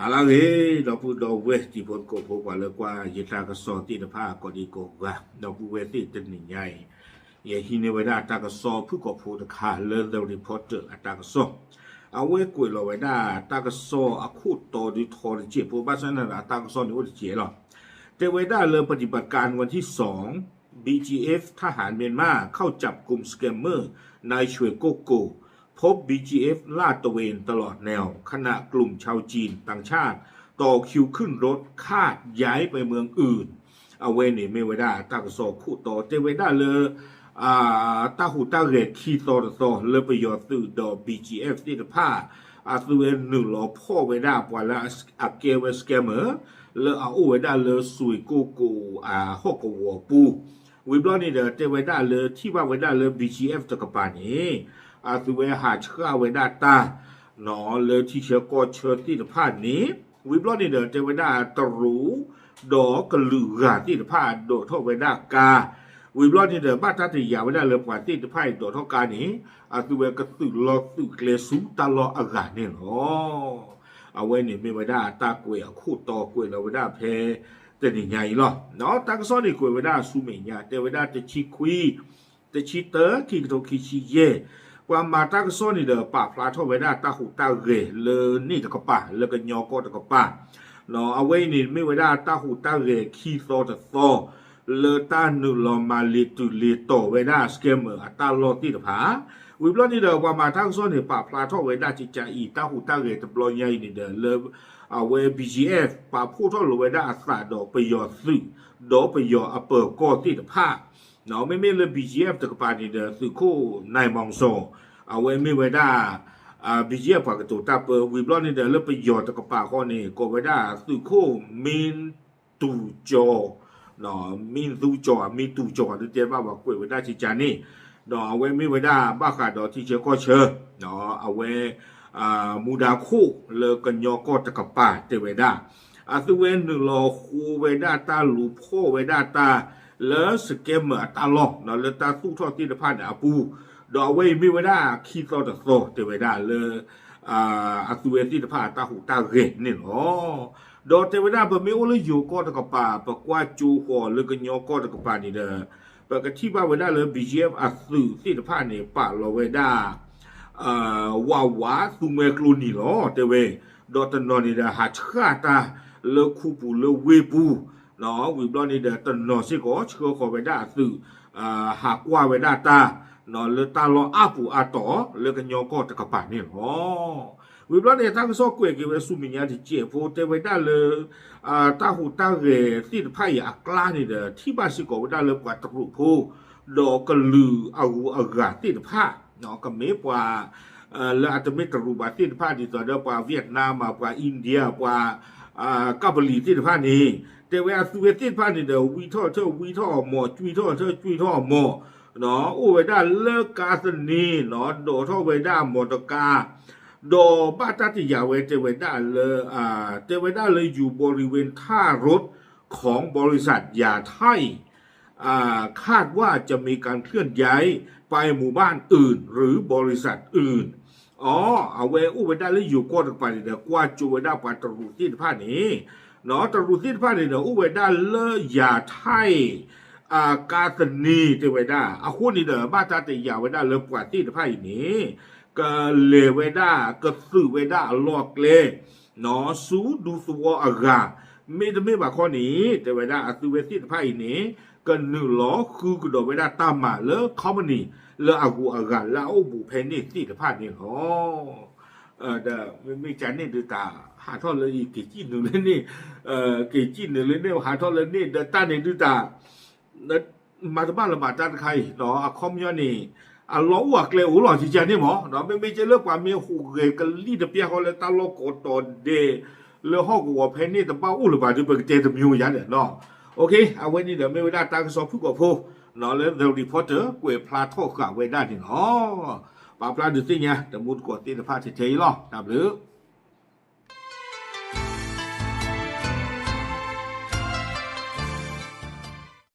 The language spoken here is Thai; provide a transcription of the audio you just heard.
ala ge do pu do we ti pon ko po kwa le kwa ye ta ka so ti de pha ko di ko ga do pu we ti tin ni nyai ye hi ne we da ta ka so pu ko po de kha le the reporter ta ka so a we ko lo we da ta ka so a khu to di tho de je po ba san na ta ka so ni wo je loแต่เวลาเริ่มปฏิบัติการวันที่2 BGF ทหารเมียนมาเข้าจับกลุ่มสแกมเมอร์นายช่วยโกโกพบ BGF ลาดตระเวนตลอดแนวขณะกลุ่มชาวจีนต่างชาติต่อคิวขึ้นรถคาดย้ายไปเมืองอื่นเอาเวนี่ไม่เวลาตากสอคู่ต่อแต่เวลาเลยตาหูตาเรดคีโซตโซเลยไปยอดสื่อดอ BGF ที่จะผ้าสื่อหนึ่งหล่อพ่อเวลาปล่อยละอักเกเวสแกมเมอร์เลยเอาไว้ได้เลยสุยกูฮอกวัวปูวิบล้อนี่เด้อเจไว้ได้เลยที่ว่าไว้ได้เลย BGF ตะกปานี่สุไว้หาเชื่อไว้ได้ตาหนอเลยที่เชื่อก็เชื่อที่ตะพานนี้วิบล้อนี่เด้อเจไว้ได้ตรูดอกระลือที่ตะพานโดดท่อไว้ได้กาวิบล้อนี่เด้อบ้านท่าติยาไว้ได้เลยกว่าที่ตะพานโดดท่อกานี้สุไว้ก็ตื่นรอตื่นเกลสูตลอดอากาศเนี่ยเนาะเอาไว้เนี่ยไม่ไว้ได้ตากวยคู่ต่อกวยเราไว้ได้เพแต่นี่ไงหรอเนาะตั้งซ้อนนี่กวยไว้ได้ซูเมียแต่ไว้ได้จะชิคุยจะชิเตอร์คิกโตคิชิเย่ความมาตั้งซ้อนนี่เด้อป่าพลาทไว้ได้ตาหูตาเรเลยนี่ตะกป่าแล้วก็ยอก็ตะกป่าเนาะเอาไว้นี่ไม่ไว้ได้ตาหูตาเรคีโซตะโซเลต้านุลมาลิตุลิโตไว้ได้สเกมเมอร์ตาโลติตะผาวิบล้อนี่เด้อว่ามาทั้งซ้อนนี่ป่าพลาทไว้ได้จิจาอีตาหูตาเรตะปลอยใหญ่นี่เด้อเลยเอาไว้ BGF ป่าพูดท่อไว้ได้อาสาดอกไปยอซื้อดอกไปยอเปิดก็ติตะผาเนาะไม่เลย BGF ตะกปานี่เด้อคือคู่นายมองโซเอาไว้ไม่ไว้ได้BGF ปากตัวตาเปิดวิบล้อนี่เด้อเลยไปยอตะกปาข้อนี้ก็ไว้ได้คือคู่มินตูจอเนาะมินตูจอมินตูจอที่เรียกว่าคุยไว้ได้จิจานี่เนาะเอาไว้ไม่ไว้ได้บ้าขาดอกที่เชื่อก็เชื่อเนาะเอาไว้มูดาคู่เลยกันยอก็ตะกปาเตไว้ได้สุเวนหนึ่งรอคู่ไว้ได้ตาลูพ่อไว้ได้ตาแล้วสเกมเมอร์ตาล็อกเนาะแล้วตาสู้ทอดที่ตะพานอาปูดอกไว้ไม่ไว้ได้คีโซตะโซเตไว้ได้เลยสุเวนที่ตะพานตาหูตาเรนี่เนาะดอกเตไว้ได้แบบไม่โอ้เลยอยู่ก็ตะกปาปะกว่าจูหัวเลยกันยอก็ตะกปานี่เด้อปะกที่บ้าไว้ได้เลย BGF สื่อที่ตะพานนี่ปะเราไว้ได้วาสุเมกลูนี่เนาะเตเวดอกตะนอนี่เด้อหาชาตาเลคูปูเลเวปูเนาะวิบล้อนี่เด้อตะนอสิก็เชื่อขอไว้ได้สื่อหากว่าไว้ได้ตาเนาะเลตาลออาปูอาต่อเลกันยอก็ตะกปานี่เนาะวิบล้อนี่ทั้งซอกวยกิเวสุมิญาที่เจโฟเตไว้ได้เลยตาหูตาเรที่ไพ่อักลานี่เด้อที่บ้านสิก็ไว้ได้เลยกว่าตะรุโพดอกกะลือเอาอากาศที่ตะพาเนาะก็เมกว่าแล้วอาจจะไม่ตรูบาที่ตะพาที่ต่อเด้อกว่าเวียดนามกว่าอินเดียกว่าเกาหลีที่ตะพานี่แต่เวลาสวีเดนผ่านนี่เดี๋ยววีท่อวีท่อหมอจุยท่อจุยท่อหมอเนาะโอ้เวด้าเลิกกาสนีเนาะโดท่อเวด้าหมอตกาโดบ้าตัติยาเวเจเวด้าเลยเจเวด้าเลยอยู่บริเวณท่ารถของบริษัทยาไทยคาดว่าจะมีการเคลื่อนย้ายไปหมู่บ้านอื่นหรือบริษัทอื่นเอาเวอู้เวด้าเลยอยู่ก็ต้องไปเดี๋ยวกว่าจูเวด้าไปตรูที่ผ่านนี้เนาะตรูที่ผ่านนี้เนาะอู้เวด้าเลยยาไทยกาสนีที่เวด้าคนนี้เด้อบ้านตาติยาเวด้าเลยกว่าที่ผ่านนี้ก็เลเวด้าก็ซื้อเวด้าลอกเลเนาะสูดูสัวอากาไม่ว่าข้อนี้แต่เวด้าซื้อเวที่ผ่านนี้ก็หนึ่งล้อคือกระโดดเวด้าตามมาแล้วคอมมานี่แล้วอากูอากาแล้วบุเพนี่ที่ผ่านนี้เด้อไม่จานนี่ดูตาหาทอดเลยกี่จีนหนึ่งเลยนี่กี่จีนหนึ่งเลยเนี่ยหาทอดเลยนี่เดินต้านนี่ดูตาแล้วมาที่บ้านละบาดจานใครเนาะคอมยอนี่ล้อวักเลยหล่อจีจานนี่หมอเนาะไม่จะเลิกกว่ามีหูเกยกันลีดเปียเขาเลยตาโลกตอนเดแล้วห้องกูว่าเพนนี่แต่ป้าอู้หรือเปล่าจะเป็นเจตมิวยันเนี่ยเนาะโอเคเอาไว้นี่เดี๋ยวไม่ได้ตั้งสอบผู้ก่อผู้เนาะแล้วเดลรีพอร์เตอร์กวยพลาทอกกับไว้ได้นี่เนาะปลาดูสิเนี่ยแต่มุดกดตีนผ้าเฉยๆหรอครับหรือ